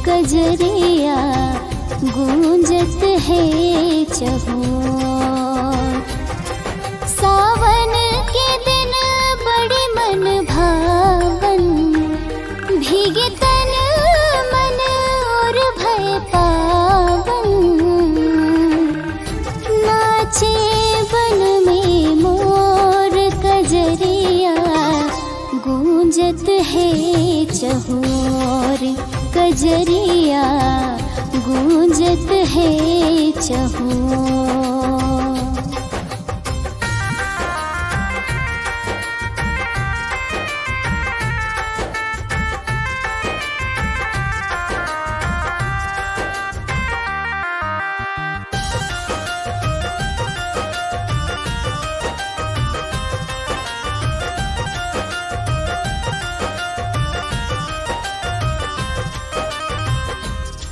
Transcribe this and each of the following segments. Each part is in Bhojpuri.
कजरिया गूंजत है चहुओर। सावन के दिन बड़ी मन भावन, भीगे तन मन और भय पावन। नाचे बन में मोर कजरिया गूंजत है चहुओर। कजरिया गूंजत है चहुओर।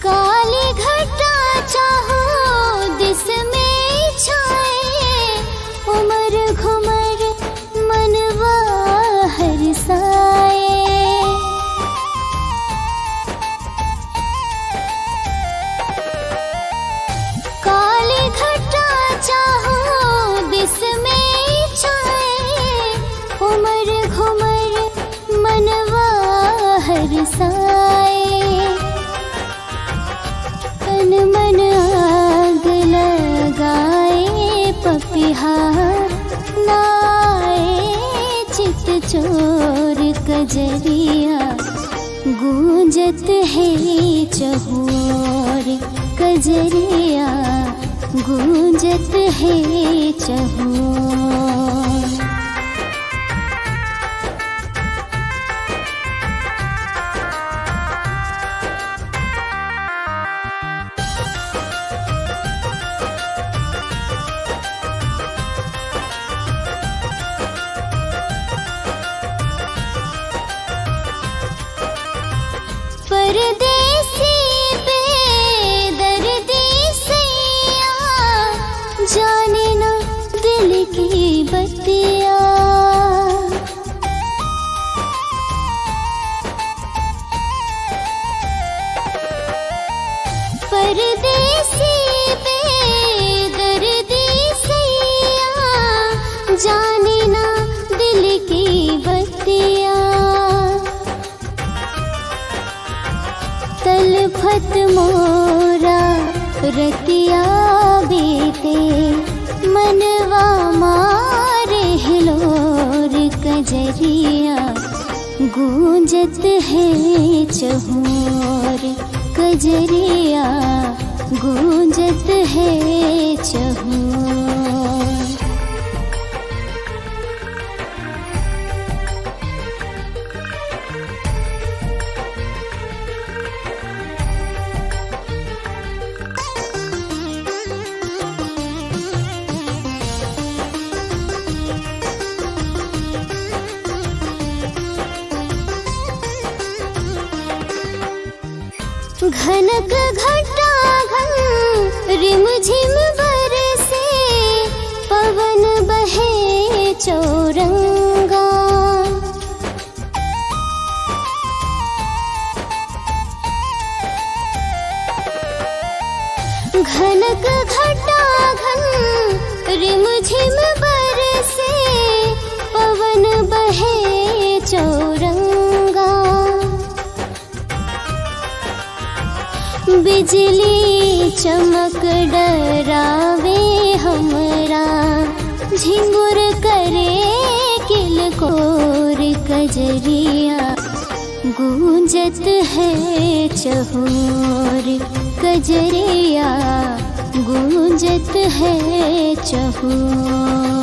काली घटा चाहो दिस में छाए, उमर घुमर मनवा हरसाए। काली घटा चाहो दिस में छाए, उमर घुमर मनवा हरसाए। तन मन आग लगाए पपिहा नाए चित चोर। कजरिया गूंजत है चहुओर। कजरिया गूंजत है चहुओर। परदेसी बेदर्दी सैया, जाने ना दिल की बत्तियाँ। परदेसी बेदर्दी सैया, जाने ना दिल की बत्तियाँ। तलफत मोरा रतिया बीते, मनवा मारे हिलोर। कजरिया गूंजत है चहुओर। कजरिया गूंजत है चहुओर। घनक घटा घन रिमझिम बरसे, पवन बहे चौरंगा। घनक घटा घन रिमझिम बरसे, पवन बहे चौरंगा। बिजली चमक डरावे हमरा, झिंगुर करे किलकोर। कजरिया गूंजत है चहुओर। कजरिया गूंजत है चहुओर।